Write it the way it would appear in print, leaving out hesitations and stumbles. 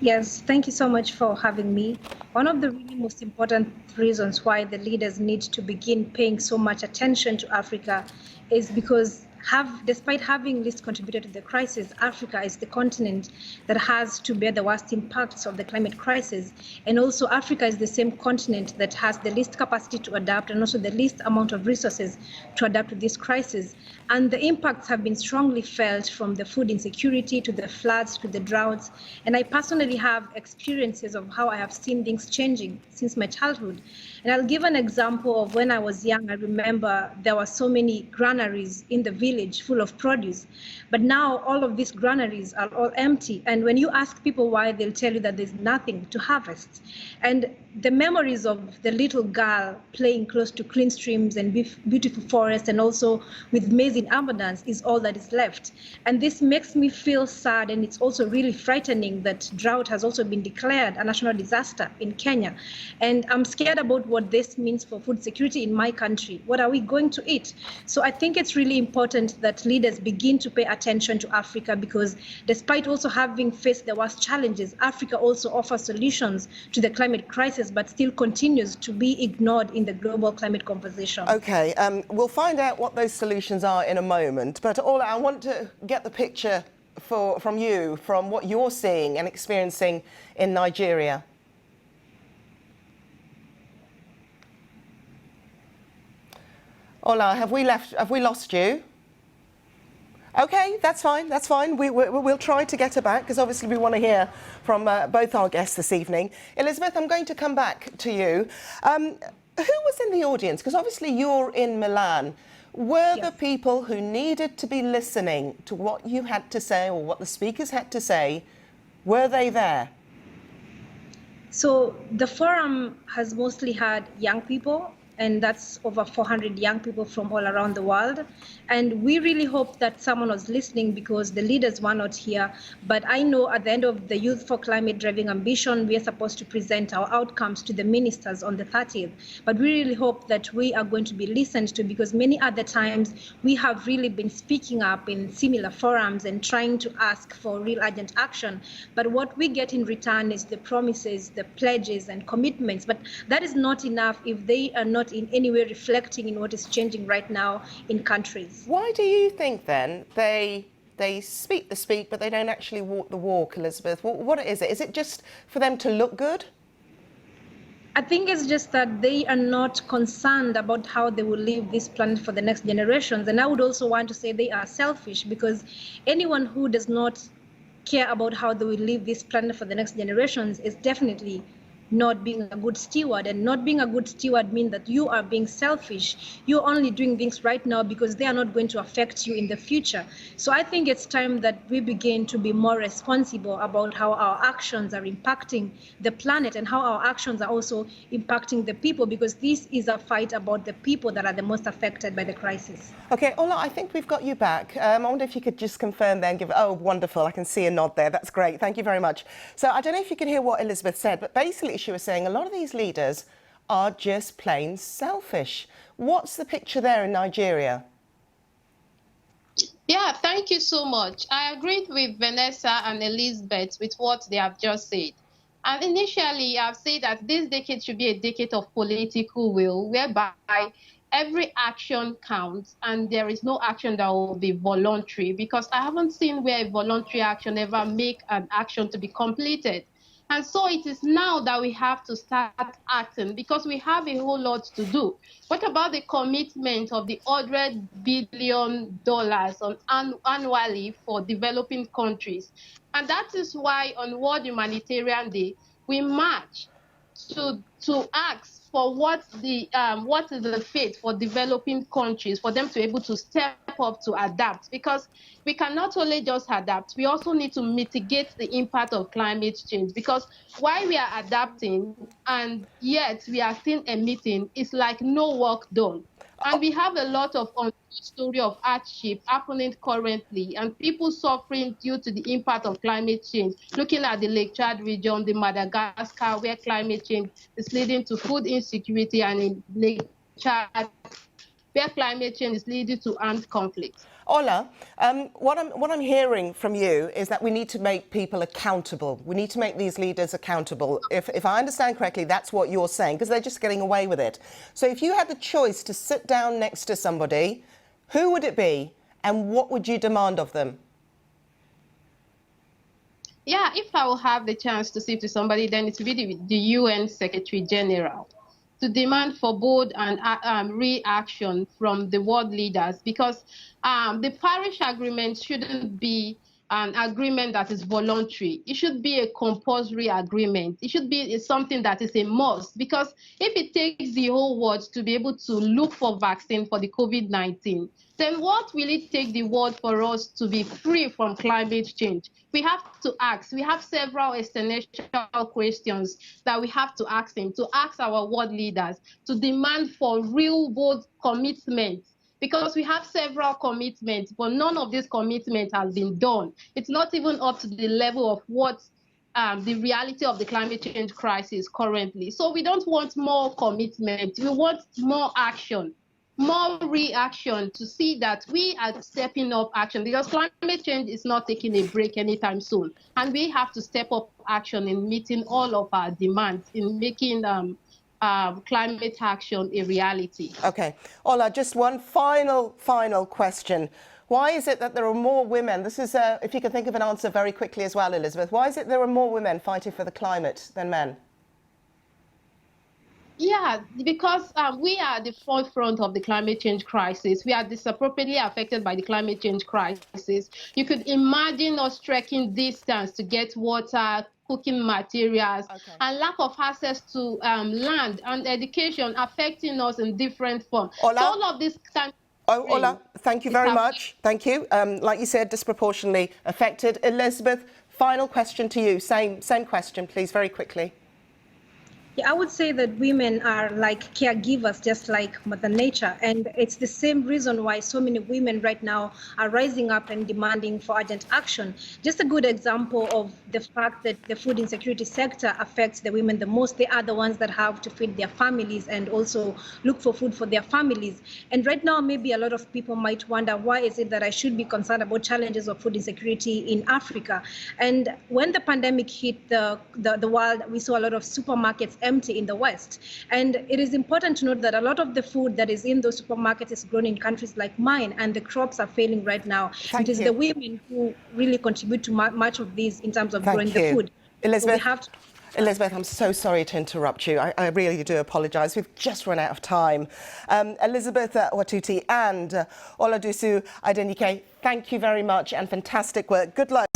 Yes, thank you so much for having me. One of the really most important reasons why the leaders need to begin paying so much attention to Africa is because despite having least contributed to the crisis, Africa is the continent that has to bear the worst impacts of the climate crisis. And also Africa is the same continent that has the least capacity to adapt and also the least amount of resources to adapt to this crisis. And the impacts have been strongly felt from the food insecurity to the floods to the droughts. And I personally have experiences of how I have seen things changing since my childhood. And I'll give an example of when I was young. I remember there were so many granaries in the village full of produce. But now all of these granaries are all empty. And when you ask people why, they'll tell you that there's nothing to harvest. And the memories of the little girl playing close to clean streams and beautiful forests and also with maize in abundance is all that is left. And this makes me feel sad, and it's also really frightening that drought has also been declared a national disaster in Kenya. And I'm scared about what this means for food security in my country. What are we going to eat? So I think it's really important that leaders begin to pay attention to Africa, because despite also having faced the worst challenges, Africa also offers solutions to the climate crisis, but still continues to be ignored in the global climate conversation. Okay, we'll find out what those solutions are in a moment, but Ola, I want to get the picture from you, from what you're seeing and experiencing in Nigeria. Ola, have we lost you? Okay, that's fine, that's fine. We'll try to get her back, because obviously we want to hear from both our guests this evening. Elizabeth, I'm going to come back to you. Who was in the audience? Because obviously you're in Milan. Were the people who needed to be listening to what you had to say or what the speakers had to say, were they there? So the forum has mostly had young people, and that's over 400 young people from all around the world. And we really hope that someone was listening, because the leaders were not here. But I know at the end of the Youth4Climate Driving Ambition, we are supposed to present our outcomes to the ministers on the 30th. But we really hope that we are going to be listened to, because many other times we have really been speaking up in similar forums and trying to ask for real urgent action. But what we get in return is the promises, the pledges and commitments. But that is not enough if they are not in any way reflecting in what is changing right now in countries. Why do you think then they speak the speak but they don't actually walk the walk, Elizabeth? What is it? Is it just for them to look good? I think it's just that they are not concerned about how they will leave this planet for the next generations. And I would also want to say they are selfish, because anyone who does not care about how they will leave this planet for the next generations is definitely not being a good steward. And not being a good steward means that you are being selfish. You're only doing things right now because they are not going to affect you in the future. So I think it's time that we begin to be more responsible about how our actions are impacting the planet and how our actions are also impacting the people, because this is a fight about the people that are the most affected by the crisis. Okay, Ola, I think we've got you back. I wonder if you could just confirm there and give... Oh, wonderful. I can see a nod there. That's great. Thank you very much. So I don't know if you can hear what Elizabeth said, but basically she was saying a lot of these leaders are just plain selfish. What's the picture there in Nigeria? Yeah, thank you so much. I agreed with Vanessa and Elizabeth with what they have just said. And initially, I've said that this decade should be a decade of political will, whereby every action counts and there is no action that will be voluntary, because I haven't seen where a voluntary action ever make an action to be completed. And so it is now that we have to start acting, because we have a whole lot to do. What about the commitment of the $100 billion annually for developing countries? And that is why on World Humanitarian Day, we march to ask for what is the fate for developing countries, for them to be able to step up to adapt, because we cannot only just adapt, we also need to mitigate the impact of climate change, because while we are adapting and yet we are still emitting, it's like no work done. And we have a lot of story of hardship happening currently, and people suffering due to the impact of climate change. Looking at the Lake Chad region, the Madagascar, where climate change is leading to food insecurity, and in Lake Chad, where climate change is leading to armed conflict. Ola, what I'm hearing from you is that we need to make people accountable. We need to make these leaders accountable. If I understand correctly, that's what you're saying, because they're just getting away with it. So if you had the choice to sit down next to somebody, who would it be and what would you demand of them? Yeah, if I will have the chance to speak to somebody, then it will be the UN Secretary General, to demand for bold and reaction from the world leaders, because the Paris Agreement shouldn't be an agreement that is voluntary. It should be a compulsory agreement. It should be something that is a must, because if it takes the whole world to be able to look for vaccine for the COVID-19, then what will it take the world for us to be free from climate change? We have to ask. We have several existential questions that we have to ask him, to ask our world leaders, to demand for real bold commitments. Because we have several commitments, but none of these commitments has been done. It's not even up to the level of what the reality of the climate change crisis currently. So we don't want more commitment. We want more action, more reaction, to see that we are stepping up action, because climate change is not taking a break anytime soon. And we have to step up action in meeting all of our demands, in making climate action a reality. Okay. Ola, just one final question. Why is it that there are more women? This is, if you can think of an answer very quickly as well, Elizabeth. Why is it there are more women fighting for the climate than men? Yeah, because we are at the forefront of the climate change crisis. We are disproportionately affected by the climate change crisis. You could imagine us trekking distance to get water, cooking materials, and lack of access to land and education affecting us in different forms. Ola? So all of this can... Ola, thank you very much. Thank you. Like you said, disproportionately affected. Elizabeth, final question to you. Same question, please, very quickly. Yeah, I would say that women are like caregivers, just like Mother Nature. And it's the same reason why so many women right now are rising up and demanding for urgent action. Just a good example of the fact that the food insecurity sector affects the women the most. They are the ones that have to feed their families and also look for food for their families. And right now, maybe a lot of people might wonder, why is it that I should be concerned about challenges of food insecurity in Africa? And when the pandemic hit the world, we saw a lot of supermarkets empty in the West. And it is important to note that a lot of the food that is in those supermarkets is grown in countries like mine, and the crops are failing right now. It is the women who really contribute to much of this in terms of growing the food. Elizabeth, so Elizabeth, I'm so sorry to interrupt you. I really do apologise. We've just run out of time. Elizabeth Wathuti and Oladosu Adenike, thank you very much and fantastic work. Good luck.